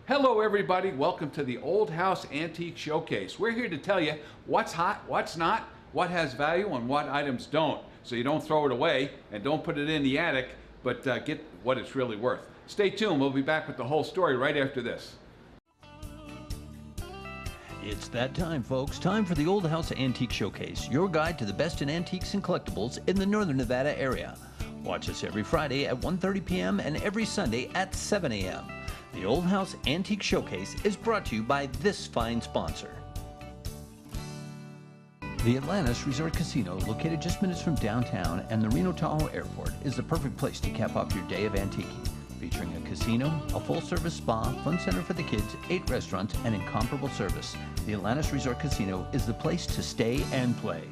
Hello everybody, welcome to the Old House Antique Showcase. We're here to tell you what's hot, what's not, what has value and what items don't. So you don't throw it away and don't put it in the attic, but get what it's really worth. Stay tuned, we'll be back with the whole story right after this. It's that time, folks. Time for the Old House Antique Showcase, your guide to the best in antiques and collectibles in the Northern Nevada area. Watch us every Friday at 1:30 p.m. and every Sunday at 7 a.m. The Old House Antique Showcase is brought to you by this fine sponsor. The Atlantis Resort Casino, located just minutes from downtown and the Reno Tahoe Airport, is the perfect place to cap off your day of antiquing. Featuring a casino, a full-service spa, fun center for the kids, 8 restaurants, and incomparable service, the Atlantis Resort Casino is the place to stay and play.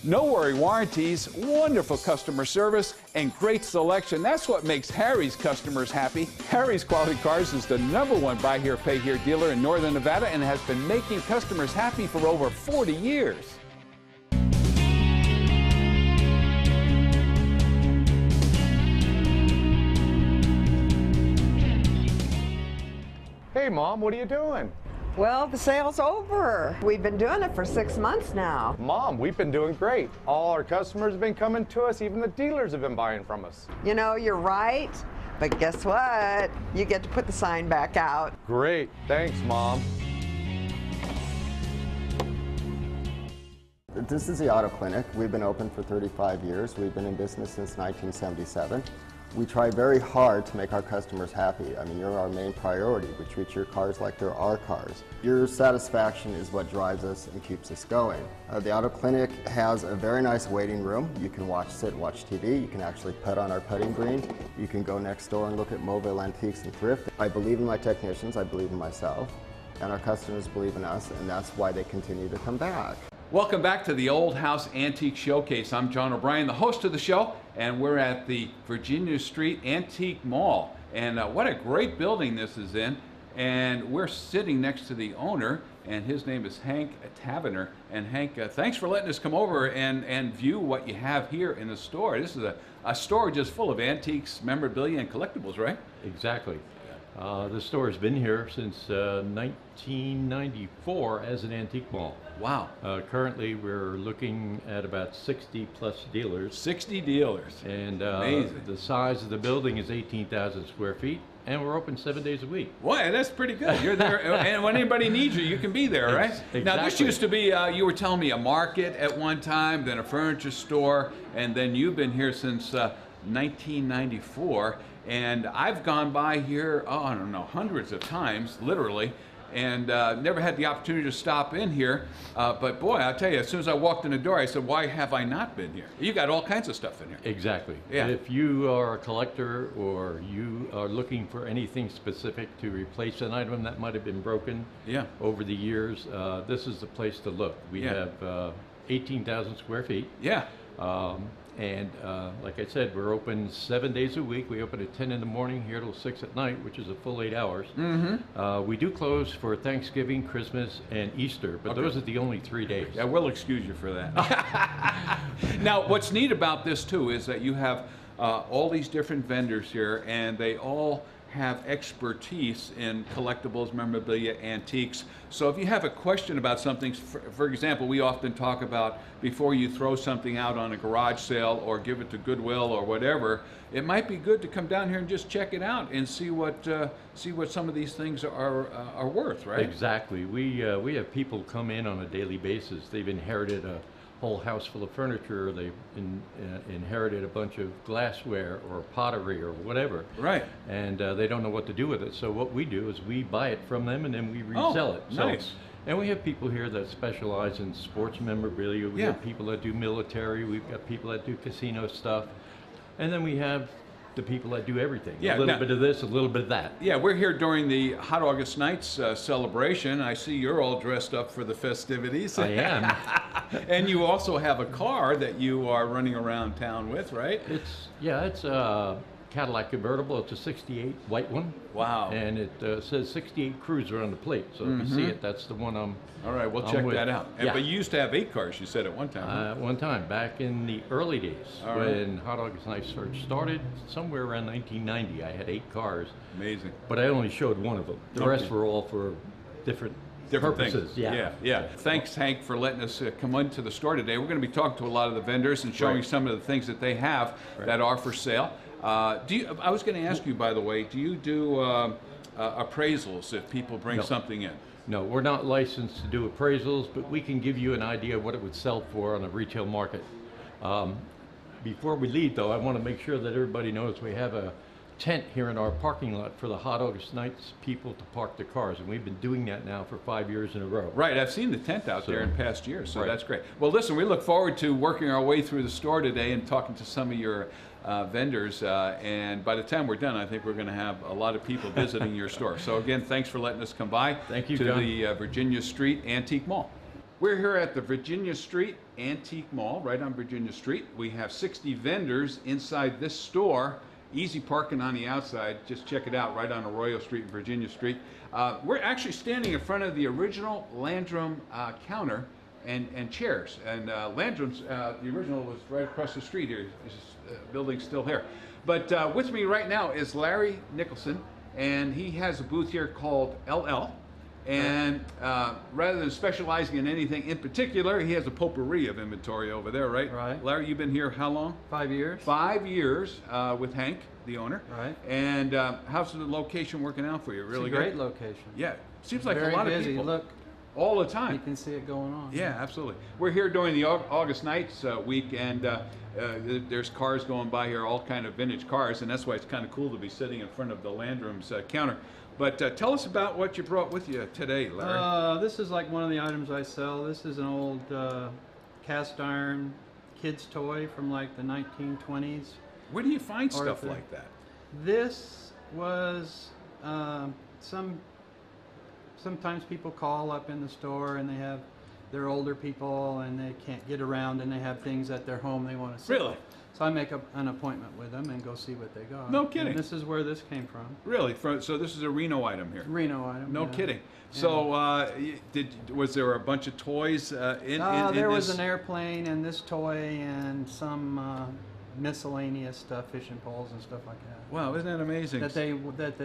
No worry warranties, wonderful customer service, and great selection. That's what makes Harry's customers happy. Harry's Quality Cars is the #1 buy here, pay here dealer in Northern Nevada and has been making customers happy for over 40 years. Hey Mom, what are you doing? Well, the sale's over. We've been doing it for 6 months now. Mom, we've been doing great. All our customers have been coming to us, even the dealers have been buying from us. You know, you're right, but guess what? You get to put the sign back out. Great, thanks Mom. This is the Auto Clinic. We've been open for 35 years. We've been in business since 1977. We try very hard to make our customers happy. I mean, you're our main priority. We treat your cars like they're our cars. Your satisfaction is what drives us and keeps us going. The Auto Clinic has a very nice waiting room. You can sit and watch TV. You can actually putt on our putting green. You can go next door and look at mobile antiques and thrift. I believe in my technicians. I believe in myself. And our customers believe in us, and that's why they continue to come back. Welcome back to the Old House Antique Showcase. I'm John O'Brien, the host of the show, and we're at the Virginia Street Antique Mall. And what a great building this is in. And we're sitting next to the owner, and his name is Hank Tavener. And Hank, thanks for letting us come over and view what you have here in the store. This is a store just full of antiques, memorabilia, and collectibles, right? Exactly. The store has been here since 1994 as an antique mall. Wow. Currently, we're looking at about 60 plus dealers. 60 dealers. And amazing. The size of the building is 18,000 square feet, and we're open 7 days a week. Boy, that's pretty good. You're there, and when anybody needs you, you can be there, right? Exactly. Now, this used to be, you were telling me, a market at one time, then a furniture store, and then you've been here since 1994. And I've gone by here, I don't know, hundreds of times, literally, and never had the opportunity to stop in here. But boy, I'll tell you, as soon as I walked in the door, I said, why have I not been here? You got all kinds of stuff in here. Exactly. Yeah. If you are a collector or you are looking for anything specific to replace an item that might have been broken over the years, this is the place to look. We have 18,000 square feet. Yeah. And like I said, we're open 7 days a week. We open at 10 in the morning here till 6 at night, which is a full 8 hours. Mm-hmm. We do close for Thanksgiving, Christmas, and Easter, but those are the only 3 days. Yeah, we'll excuse you for that. Now, what's neat about this too is that you have all these different vendors here, and they all have expertise in collectibles, memorabilia, antiques. So if you have a question about something, for example, we often talk about before you throw something out on a garage sale or give it to Goodwill or whatever, it might be good to come down here and just check it out and see what some of these things are worth, right? Exactly. We have people come in on a daily basis. They've inherited a whole house full of furniture, they inherited a bunch of glassware or pottery or whatever. Right. And they don't know what to do with it. So what we do is we buy it from them and then we resell it. Nice. And we have people here that specialize in sports memorabilia. We have people that do military. We've got people that do casino stuff. And then we have the people that do everything. A little bit of this, a little bit of that. Yeah, we're here during the Hot August Nights celebration. I see you're all dressed up for the festivities. I am. And you also have a car that you are running around town with, right? It's Cadillac convertible. It's a 68 white one. Wow. And it says 68 Cruiser on the plate. So if you see it, that's the one I'm All right, we'll I'm check with. that out. Yeah. But you used to have 8 cars, you said, at one time. Huh? One time, back in the early days, All right. when Hot August Nights first started, somewhere around 1990, I had 8 cars. Amazing. But I only showed one of them. The Okay. rest were all for different purposes. things. Yeah. Thanks, Hank, for letting us come into the store today. We're going to be talking to a lot of the vendors and showing Right. some of the things that they have that are for sale. I was going to ask you, by the way, do you do appraisals if people bring No. something in? No, we're not licensed to do appraisals, but we can give you an idea of what it would sell for on a retail market. Before we leave, though, I want to make sure that everybody knows we have a tent here in our parking lot for the Hot August Nights people to park their cars, and we've been doing that now for 5 years in a row. Right, I've seen the tent out there in past years, so Right. that's great. Well, listen, we look forward to working our way through the store today and talking to some of your vendors, and by the time we're done, I think we're going to have a lot of people visiting your store. So again, thanks for letting us come by Thank you, to John. the Virginia Street Antique Mall. We're here at the Virginia Street Antique Mall, right on Virginia Street. We have 60 vendors inside this store. Easy parking on the outside. Just check it out right on Arroyo Street and Virginia Street. We're actually standing in front of the original Landrum counter and chairs. And Landrum's, the original was right across the street here. This building's still here. But with me right now is Larry Nicholson, and he has a booth here called LL. And rather than specializing in anything in particular, he has a potpourri of inventory over there, right? Right. Larry, you've been here how long? 5 years. 5 years with Hank, the owner. Right. And how's the location working out for you? Really It's a great good? location. Yeah. Seems like Very a lot busy. of people. Look, All the you time. can see it going on. Yeah, absolutely. We're here during the August Nights week, and there's cars going by here, all kind of vintage cars, and that's why it's kind of cool to be sitting in front of the Landrum's counter. But tell us about what you brought with you today, Larry. This is like one of the items I sell. This is an old cast iron kid's toy from like the 1920s. Where do you find or stuff the- like that? This was sometimes people call up in the store and they're older people and they can't get around and they have things at their home they want to see. Really? So I make an appointment with them and go see what they got. No kidding. And this is where this came from. Really? So this is a Reno item here? Reno item. No yeah. kidding. So was there a bunch of toys in There was this? an airplane and this toy and some miscellaneous stuff, fishing poles and stuff like that. Wow, isn't that amazing? That they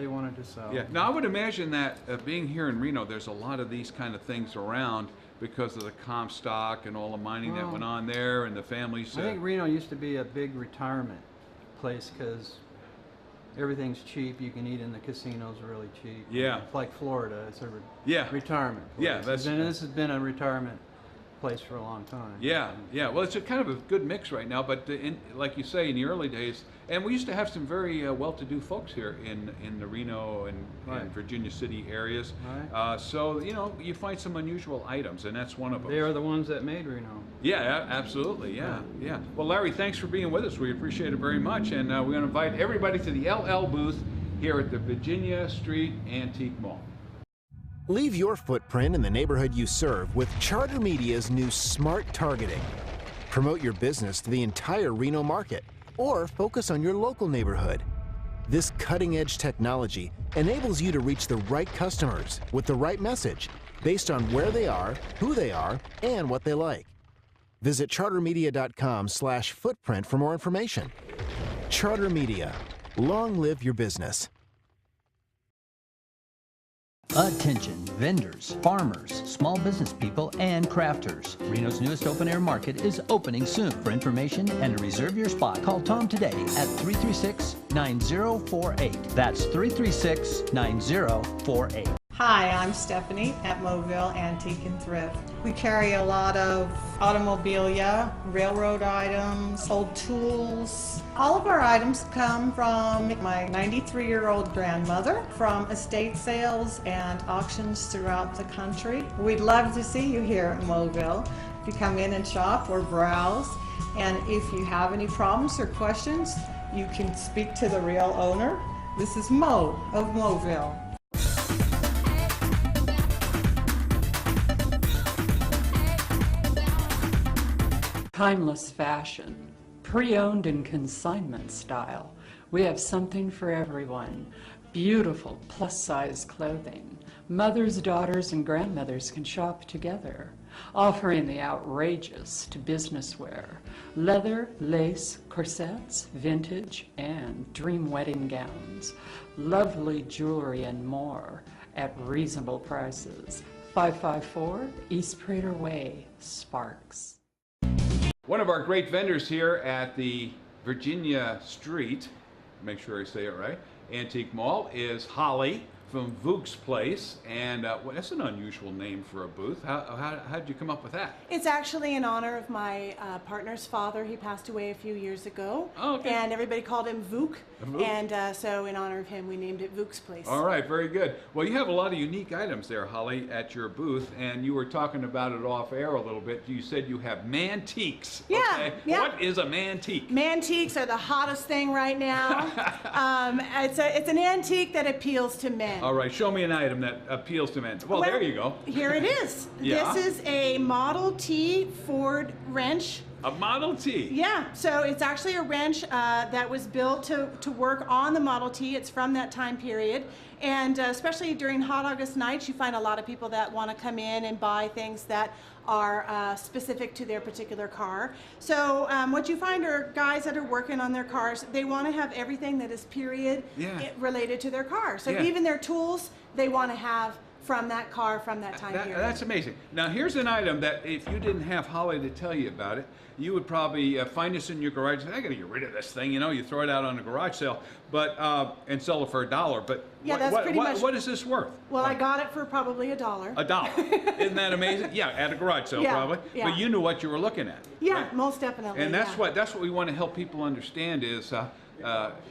wanted to sell. Yeah. Now I would imagine that being here in Reno, there's a lot of these kind of things around because of the Comstock and all the mining that Well, went on there, and the families. I think Reno used to be a big retirement place because everything's cheap. You can eat in the casinos really cheap. Yeah. It's like Florida. It's a Yeah. retirement place. Yeah, that's- And this has been a retirement place for a long time. Yeah, yeah. Well, it's a kind of a good mix right now, but like you say, in the early days, and we used to have some very well-to-do folks here in the Reno and Right. Virginia City areas. Right. So you find some unusual items, and that's one of them. They are the ones that made Reno. Yeah, absolutely. Yeah, yeah. Well, Larry, thanks for being with us. We appreciate it very much, and we're going to invite everybody to the LL booth here at the Virginia Street Antique Mall. Leave your footprint in the neighborhood you serve with Charter Media's new Smart Targeting. Promote your business to the entire Reno market or focus on your local neighborhood. This cutting-edge technology enables you to reach the right customers with the right message based on where they are, who they are, and what they like. Visit chartermedia.com/footprint for more information. Charter Media. Long live your business. Attention vendors, farmers, small business people, and crafters. Reno's newest open-air market is opening soon. For information and to reserve your spot, call Tom today at 336-9048. That's 336-9048. Hi, I'm Stephanie at Mobile Antique and Thrift. We carry a lot of automobilia, railroad items, old tools. All of our items come from my 93-year-old grandmother, from estate sales and auctions throughout the country. We'd love to see you here at Mobile. If you come in and shop or browse, and if you have any problems or questions, you can speak to the real owner. This is Mo of Mobile. Timeless fashion, pre-owned and consignment style. We have something for everyone. Beautiful plus-size clothing. Mothers, daughters, and grandmothers can shop together. Offering the outrageous to business wear. Leather, lace, corsets, vintage, and dream wedding gowns. Lovely jewelry and more at reasonable prices. 554 East Prater Way, Sparks. One of our great vendors here at the Virginia Street, make sure I say it right, Antique Mall, is Holly from Vooks Place, and well, that's an unusual name for a booth. How did you come up with that? It's actually in honor of my partner's father. He passed away a few years ago. Oh, okay. And everybody called him Vook. Vook. And so in honor of him, we named it Vooks Place. All right, very good. Well, you have a lot of unique items there, Holly, at your booth, and you were talking about it off air a little bit. You said you have mantiques. Yeah, okay? yeah. What is a mantique? Mantiques are the hottest thing right now. It's an antique that appeals to men. All right, show me an item that appeals to men. Well, there you go. Here it is. Yeah. This is a Model T Ford wrench. A Model T? Yeah, so it's actually a wrench that was built to work on the Model T. It's from that time period. And especially during hot August nights, you find a lot of people that want to come in and buy things that are specific to their particular car. So what you find are guys that are working on their cars, they want to have everything that is period related to their car. So even their tools, they want to have from that car, from that time period. That's amazing. Now here's an item that if you didn't have Holly to tell you about it, you would probably find this in your garage. I gotta get rid of this thing, you know, you throw it out on a garage sale, but and sell it for $1. But yeah, that's pretty much. What is this worth? Well, I got it for probably $1. $1. Isn't that amazing? Yeah, at a garage sale probably. Yeah. But you knew what you were looking at. Yeah, right? most definitely. And that's what we want to help people understand is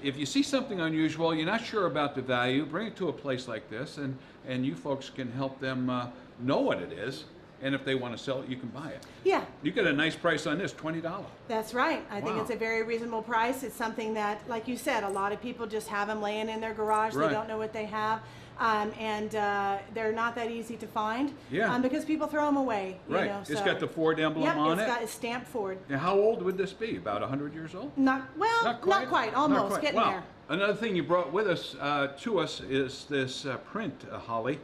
if you see something unusual, you're not sure about the value, bring it to a place like this, and you folks can help them know what it is. And if they want to sell it, you can buy it. Yeah. You get a nice price on this, $20. That's right. I think it's a very reasonable price. It's something that, like you said, a lot of people just have them laying in their garage. Right. They don't know what they have. And they're not that easy to find. Yeah. Because people throw them away. Right. You know, it's got the Ford emblem on it. It's stamped Ford. Now, how old would this be? About 100 years old? Not quite. Almost. Not quite. Getting there. Another thing you brought with us to us is this print, Holly.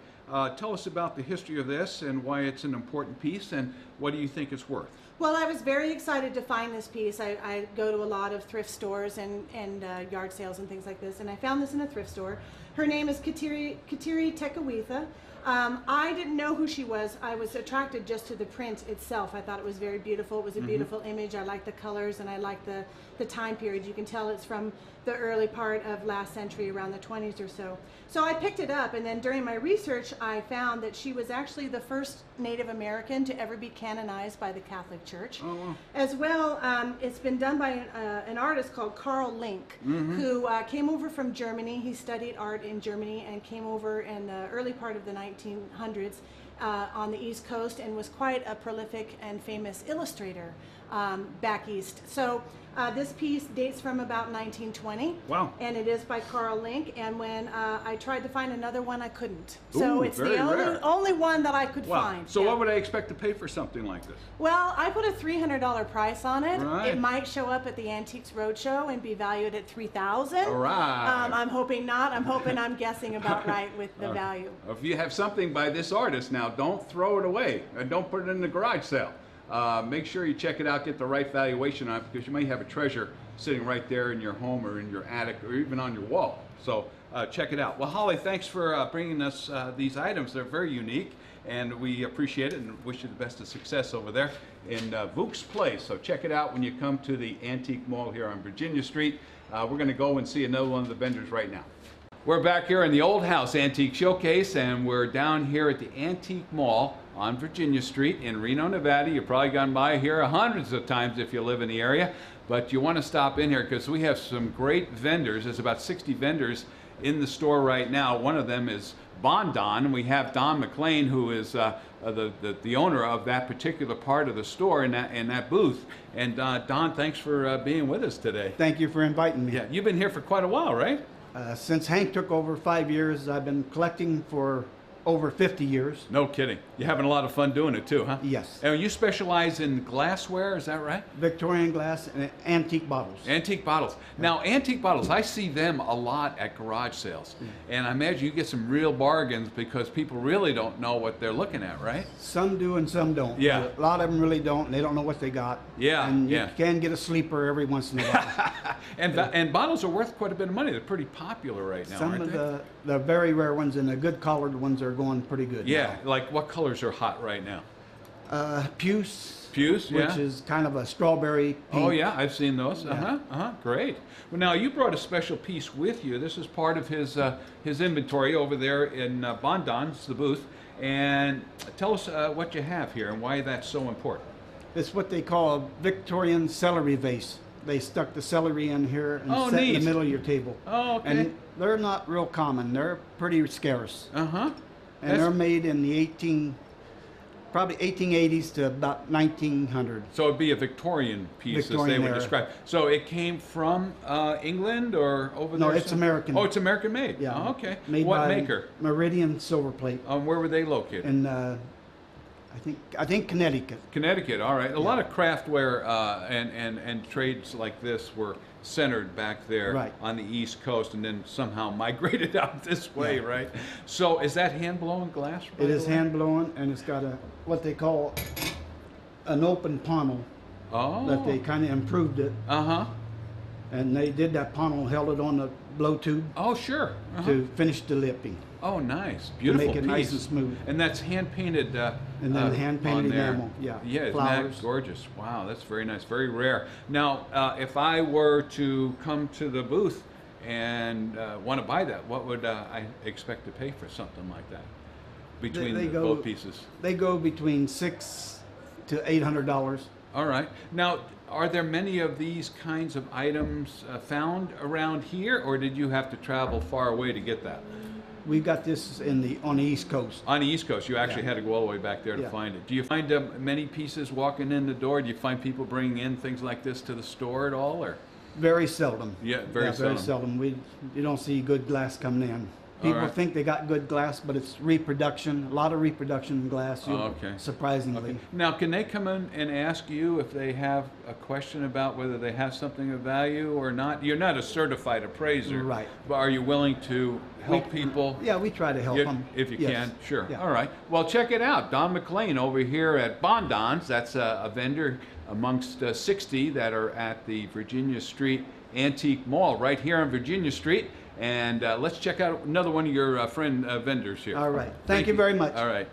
Tell us about the history of this and why it's an important piece, and what do you think it's worth? Well, I was very excited to find this piece. I go to a lot of thrift stores and yard sales and things like this, and I found this in a thrift store. Her name is Kateri Tekawitha. I didn't know who she was. I was attracted just to the print itself. I thought it was very beautiful. It was a beautiful image. I like the colors and I like the time period. You can tell it's from the early part of last century, around the 20s or so. So I picked it up, and then during my research I found that she was actually the first Native American to ever be canonized by the Catholic Church. Oh, wow. As well, it's been done by an artist called Carl Link, who came over from Germany. He studied art in Germany and came over in the early part of the 1900s on the East Coast, and was quite a prolific and famous illustrator back east. So this piece dates from about 1920. Wow. And it is by Carl Link, and when I tried to find another one, I couldn't. So it's the only one that I could find. So what would I expect to pay for something like this? Well, I put a $300 price on it. Right. It might show up at the Antiques Roadshow and be valued at $3,000. All right. I'm hoping not. I'm hoping I'm guessing about right with the value. If you have something by this artist now, don't throw it away. Don't put it in the garage sale. Make sure you check it out, get the right valuation on it, because you may have a treasure sitting right there in your home or in your attic or even on your wall. So check it out. Well, Holly, thanks for bringing us these items. They're very unique, and we appreciate it and wish you the best of success over there in Vooks Place. So check it out when you come to the Antique Mall here on Virginia Street. We're going to go and see another one of the vendors right now. We're back here in the Old House Antique Showcase, and we're down here at the Antique Mall on Virginia Street in Reno, Nevada. You've probably gone by here hundreds of times if you live in the area, but you want to stop in here because we have some great vendors. There's about 60 vendors in the store right now. One of them is Bon Don, and we have Don McLean, who is the owner of that particular part of the store in that booth. And Don, thanks for being with us today. Thank you for inviting me. Yeah, you've been here for quite a while, right? Since Hank took over 5 years, I've been collecting for over 50 years. No kidding. You're having a lot of fun doing it too, huh? Yes. And you specialize in glassware, is that right? Victorian glass and antique bottles. Antique bottles. Now, antique bottles, I see them a lot at garage sales. And I imagine you get some real bargains because people really don't know what they're looking at, right? Some do and some don't. Yeah. A lot of them really don't. And they don't know what they got. Yeah, And you yeah. can get a sleeper every once in a while. And bottles are worth quite a bit of money. They're pretty popular right now, Some aren't of they? the very rare ones and the good colored ones are going pretty good. Yeah, like what colors are hot right now? Puce. Puce, yeah. Which is kind of a strawberry pink. Oh yeah, I've seen those. Great. Well, now you brought a special piece with you. This is part of his inventory over there in Bondon's, the booth. And tell us what you have here and why that's so important. It's what they call a Victorian celery vase. They stuck the celery in here and set it in the middle of your table. Oh, okay. And they're not real common. They're pretty scarce. Uh-huh. And they're made in the probably 1880s to about 1900. So it'd be a Victorian piece, Victorian as they would era. describe. So it came from England or over there? No, it's American. Oh, it's American made? Yeah. Oh, okay. Made What by maker? Meridian Silver Plate. Where were they located? In I think Connecticut. Connecticut, all right. A lot of craftware and trades like this were centered back there on the East Coast and then somehow migrated out this way, right? So is that hand-blown glass? It is hand-blown, and it's got what they call an open panel. Oh. That they kind of improved it. Uh-huh. And they did that panel, held it on the blow tube. Oh, sure. To finish the lipping. Oh, nice. Beautiful to make it piece. nice and smooth. And that's hand-painted and then hand-painted enamel, yeah. Yeah, isn't flowers. that gorgeous? Wow, that's very nice, very rare. Now, if I were to come to the booth and want to buy that, what would I expect to pay for something like that between both pieces? They go between $600 to $800. All right. Now, are there many of these kinds of items found around here, or did you have to travel far away to get that? We got this on the East Coast. On the East Coast, you actually had to go all the way back there to find it. Do you find many pieces walking in the door? Do you find people bringing in things like this to the store at all, or? Very seldom. Yeah, very seldom. You don't see good glass coming in. People think they got good glass, but it's reproduction. A lot of reproduction glass. Surprisingly. Okay. Now, can they come in and ask you if they have a question about whether they have something of value or not? You're not a certified appraiser, right? But are you willing to help people? Yeah, we try to help them if you can. Sure. Yeah. All right. Well, check it out. Don McLean over here at Bondon's. That's a vendor amongst 60 that are at the Virginia Street Antique Mall right here on Virginia Street. And let's check out another one of your vendors here. All right. Thank you very much. All right.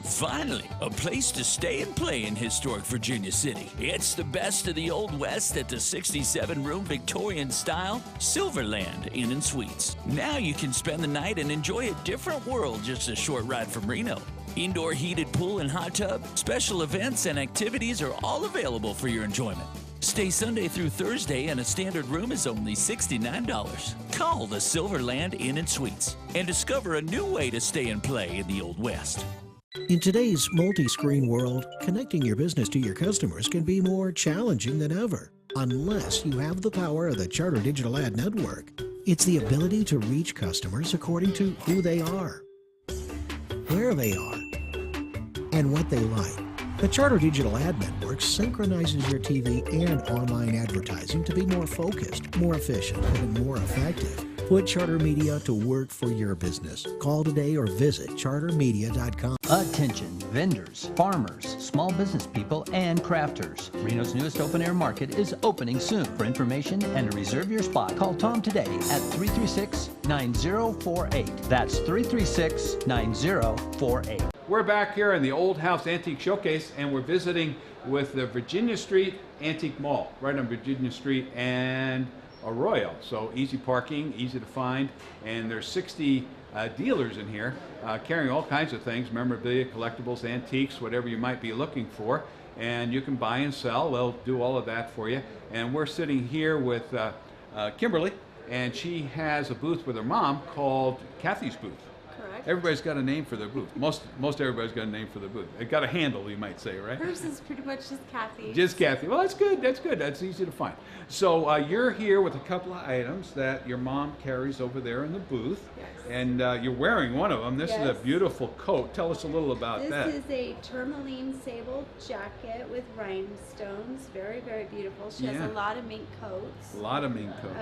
Finally, a place to stay and play in historic Virginia City. It's the best of the Old West at the 67-room Victorian style Silverland Inn & Suites. Now you can spend the night and enjoy a different world just a short ride from Reno. Indoor heated pool and hot tub, special events and activities are all available for your enjoyment. Stay Sunday through Thursday and a standard room is only $69. Call the Silverland Inn & Suites and discover a new way to stay and play in the Old West. In today's multi-screen world, connecting your business to your customers can be more challenging than ever, unless you have the power of the Charter Digital Ad Network. It's the ability to reach customers according to who they are, where they are, and what they like. The Charter Digital Ad Network synchronizes your TV and online advertising to be more focused, more efficient, and more effective. Put Charter Media to work for your business. Call today or visit chartermedia.com. Attention vendors, farmers, small business people, and crafters. Reno's newest open-air market is opening soon. For information and to reserve your spot, call Tom today at 336-9048. That's 336-9048. We're back here in the Old House Antique Showcase, and we're visiting with the Virginia Street Antique Mall, right on Virginia Street and Arroyo. So easy parking, easy to find, and there's 60 dealers in here carrying all kinds of things, memorabilia, collectibles, antiques, whatever you might be looking for. And you can buy and sell. They'll do all of that for you. And we're sitting here with Kimberly, and she has a booth with her mom called Kathy's Booth. Correct. Everybody's got a name for their booth. Most everybody's got a name for their booth. It got a handle, you might say, right? Hers is pretty much just Kathy. Just Kathy. Well, that's good. That's good. That's easy to find. So you're here with a couple of items that your mom carries over there in the booth. Yes. And you're wearing one of them. This is a Yes. beautiful coat. Tell us a little about that. This is a tourmaline sable jacket with rhinestones. Very, very beautiful. She has Yeah. a lot of mink coats. A lot of mink coats.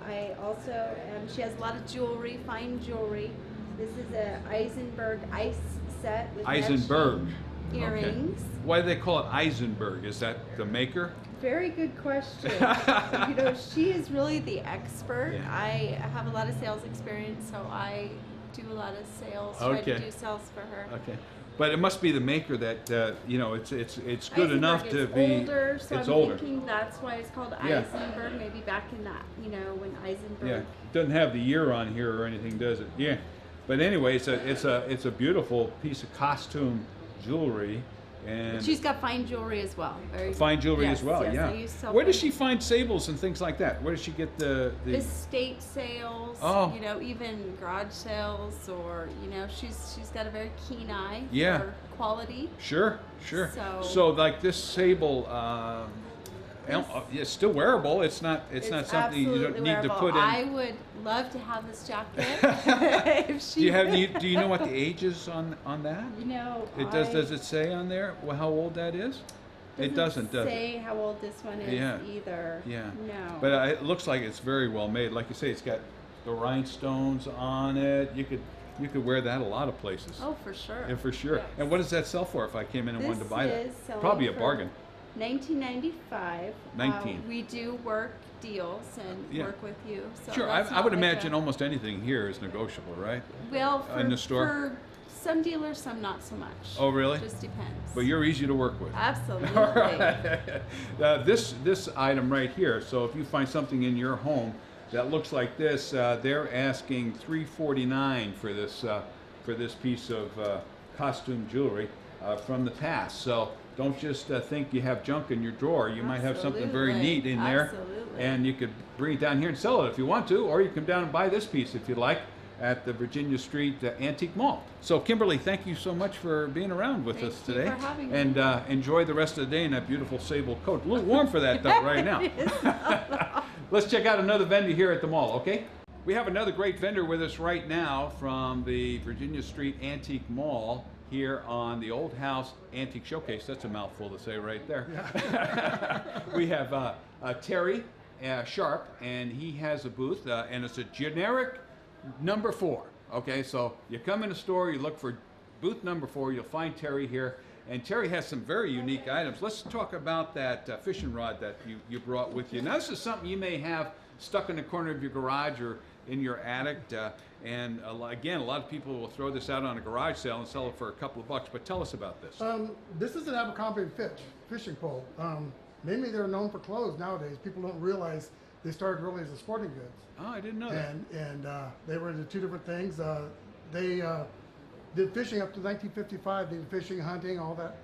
I also, she has a lot of jewelry, fine jewelry. This is a Eisenberg ice set with Eisenberg. matching earrings. Okay. Why do they call it Eisenberg? Is that the maker? Very good question. You know, she is really the expert. Yeah. I have a lot of sales experience, so I do a lot of sales. Try Okay. to do sales for her. Okay. But it must be the maker that you know it's good enough to Eisenberg be. is older, so it's I'm older. thinking that's why it's called Yeah. Eisenberg. Maybe back in that, you know, when Eisenberg. Yeah. Doesn't have the year on here or anything, does it? Yeah. But anyway, it's a beautiful piece of costume jewelry. And She's got fine jewelry as well. Very fine jewelry yes, as well, yes, yeah. I use silver. Where does she find sables and things like that? Where does she get the Estate sales, Oh. you know, even garage sales, or you know, she's got a very keen eye Yeah. for quality. Sure. So- like this sable, it's still wearable. It's not something you don't absolutely need to wearable. put in. I would love to have this jacket. If she Do you know what the age is on that? You know, Does it say on there how old that is? It doesn't, does it? say how old this one is Yeah. either. Yeah. No. But it looks like it's very well made. Like you say, it's got the rhinestones on it. You could wear that a lot of places. Oh, for sure. Yeah, for sure. Yes. And what does that sell for if I came in and wanted to buy that? This is selling Probably a for bargain. $19.95. 19. We do work deals and Yeah. work with you. So Sure, that's I not would like imagine a- almost anything here is negotiable, right? Well, in the store. for some dealers, some not so much. Oh, really? Just depends. But you're easy to work with. Absolutely. All right. This item right here. So if you find something in your home that looks like this, they're asking $349 for this piece of costume jewelry from the past. So don't just think you have junk in your drawer. You might have something very Absolutely. neat in there, Absolutely. and you could bring it down here and sell it if you want to, or you can come down and buy this piece if you like at the Virginia Street Antique Mall. So Kimberly, thank you so much for being around with us you today. for having me. And enjoy the rest of the day in that beautiful sable coat. A little warm for that though right now. Let's check out another vendor here at the mall, okay? We have another great vendor with us right now from the Virginia Street Antique Mall here on the Old House Antique Showcase. That's a mouthful to say right there. We have Terry Sharp, and he has a booth, and it's a generic number 4. Okay, so you come in the store, you look for booth number 4, you'll find Terry here. And Terry has some very unique items. Let's talk about that fishing rod that you brought with you. Now, this is something you may have stuck in the corner of your garage or in your attic. And again, a lot of people will throw this out on a garage sale and sell it for a couple of bucks. But tell us about this. This is an Abercrombie fishing pole. Mainly they're known for clothes nowadays. People don't realize they started really as a sporting goods. Oh, I didn't know that. And they were into 2 different things. They did fishing up to 1955. They did fishing, hunting, all that,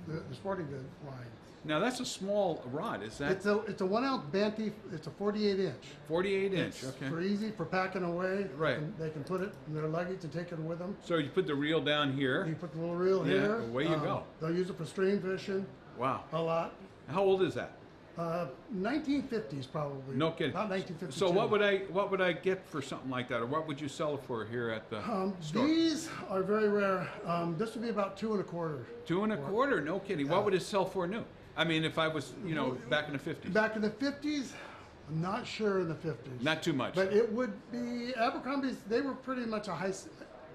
the sporting goods line. Now that's a small rod. Is that? It's a 1 ounce Banty. It's a 48 inch. 48 inch. It's Okay. for easy for packing away. Right. They can put it in their luggage and take it with them. So you put the reel down here. You put the little reel Yeah, here. away you go. They'll use it for stream fishing. Wow. A lot. How old is that? 1950s probably. No kidding. About 1952. So what would I get for something like that, or what would you sell it for here at the store? These are very rare. This would be about 2 1/4. 2 1/4? No kidding. What would it sell for new? I mean, if I was, back in the 50s. Back in the 50s, I'm not sure in the 50s. Not too much. But it would be Abercrombie's. They were pretty much a high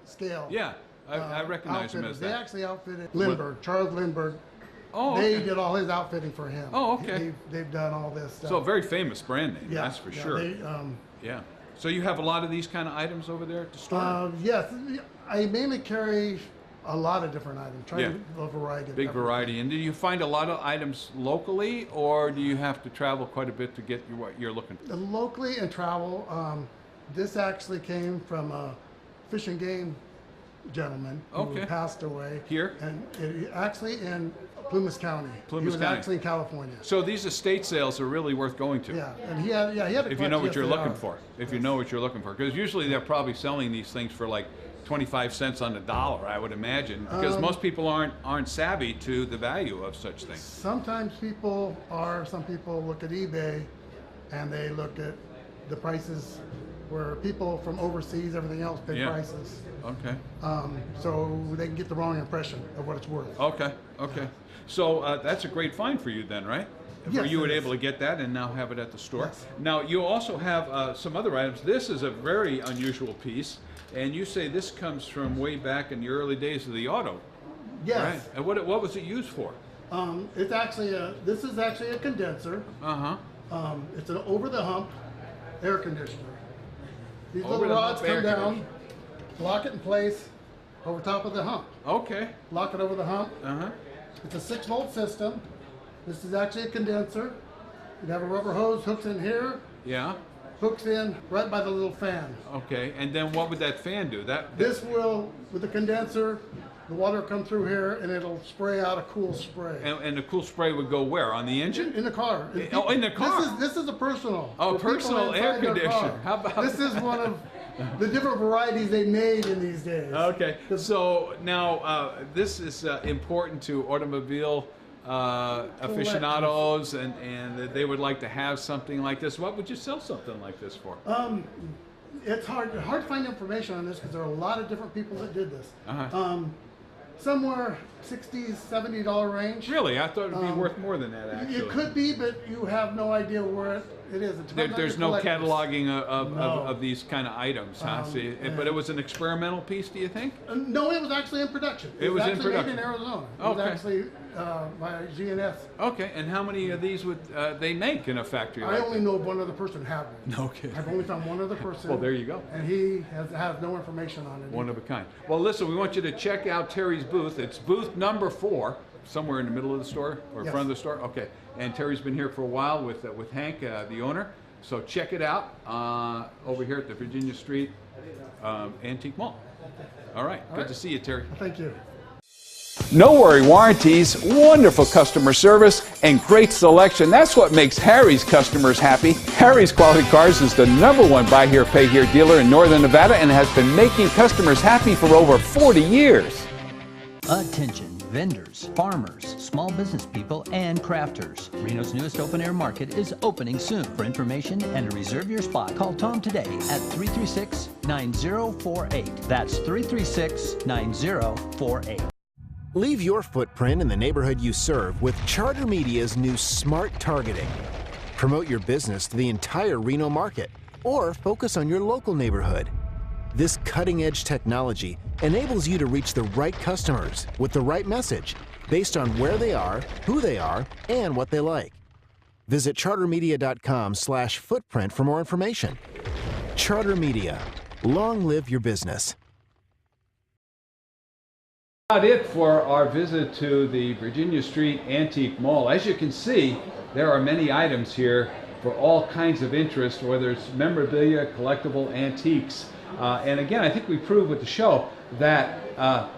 scale. Yeah, I recognize them as They that. actually outfitted Lindbergh, Charles Lindbergh. Oh, They okay. did all his outfitting for him. Oh, okay. They've done all this stuff. So a very famous brand name, Yeah, that's for yeah, sure. they, yeah. So you have a lot of these kind of items over there at the store? Yes, I mainly carry a lot of different items. Try Yeah. to a variety. of Big different- variety. And do you find a lot of items locally, or do you have to travel quite a bit to get what you're looking for? Locally and travel. This actually came from a fish and game gentleman who Okay. passed away. Here? And actually in Plumas County. Plymouth he was County. actually in California. So these estate sales are really worth going to. Yeah, and he had a If you know what collection you're of looking cigars. for. If you know what you're looking for. Because usually they're probably selling these things for like 25 cents on the dollar, I would imagine, because most people aren't savvy to the value of such things. Sometimes people are. Some people look at eBay, and they look at the prices where people from overseas, everything else, pay prices. Okay. So they can get the wrong impression of what it's worth. Okay. Okay. So that's a great find for you then, right? Yes, Were you it is. able to get that and now have it at the store? Yes. Now you also have some other items. This is a very unusual piece, and you say this comes from way back in the early days of the auto. Yes. Right. And what was it used for? It's actually this is actually a condenser. It's an over-the-hump air conditioner. These little rods come down, lock it in place over top of the hump. Okay. Lock it over the hump. It's a 6-volt system. This is actually a condenser. You have a rubber hose hooks in here. Yeah. Hooks in right by the little fan. Okay. And then what would that fan do? This will, with the condenser, the water will come through here and it'll spray out a cool spray. And the cool spray would go where? On the engine? In the car. Oh, in the car. This is a personal. Oh, for people personal air inside their conditioner. car. How about This is one of the different varieties they made in these days. Okay. So now this is important to automobile aficionados, and they would like to have something like this. What would you sell something like this for? It's hard to find information on this because there are a lot of different people that did this. Somewhere $60, $70 range. Really? I thought it would be worth more than that, actually. It could be, but you have no idea where it is. There's no cataloging of these kind of items, huh? See, but it was an experimental piece, do you think? No, it was actually in production. It was in production. Made in Arizona. It was actually by GNS. Okay, and how many of these would they make in a factory? I only know one other person had one. Okay. I've only found one other person. Well, there you go. And he has no information on it. One of a kind. Well, listen, we want you to check out Terry's booth. It's booth number 4, somewhere in the middle of the store or front of the store. Okay. And Terry's been here for a while with Hank, the owner. So check it out over here at the Virginia Street Antique Mall. All right. Good to see you, Terry. Thank you. No worry warranties, wonderful customer service, and great selection. That's what makes Harry's customers happy. Harry's Quality Cars is the #1 buy here, pay here dealer in Northern Nevada and has been making customers happy for over 40 years. Attention vendors, farmers, small business people, and crafters. Reno's newest open-air market is opening soon. For information and to reserve your spot, call Tom today at 336-9048. That's 336-9048. Leave your footprint in the neighborhood you serve with Charter Media's new Smart Targeting. Promote your business to the entire Reno market or focus on your local neighborhood. This cutting-edge technology enables you to reach the right customers with the right message based on where they are, who they are, and what they like. Visit chartermedia.com/footprint for more information. Charter Media. Long live your business. About it for our visit to the Virginia Street Antique Mall. As you can see, there are many items here for all kinds of interest, whether it's memorabilia, collectible, antiques. And again, I think we proved with the show that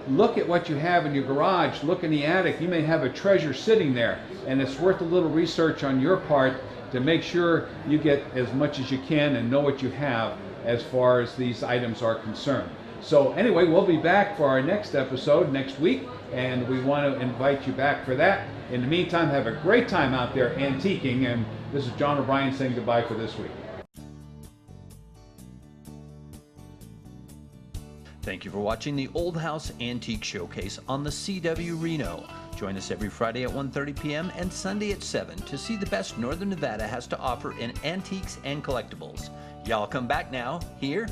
look at what you have in your garage, look in the attic, you may have a treasure sitting there, and it's worth a little research on your part to make sure you get as much as you can and know what you have as far as these items are concerned. So anyway, we'll be back for our next episode next week, and we want to invite you back for that. In the meantime, have a great time out there antiquing, and this is John O'Brien saying goodbye for this week. Thank you for watching the Old House Antique Showcase on the CW Reno. Join us every Friday at 1:30 p.m. and Sunday at 7 to see the best Northern Nevada has to offer in antiques and collectibles. Y'all come back now, here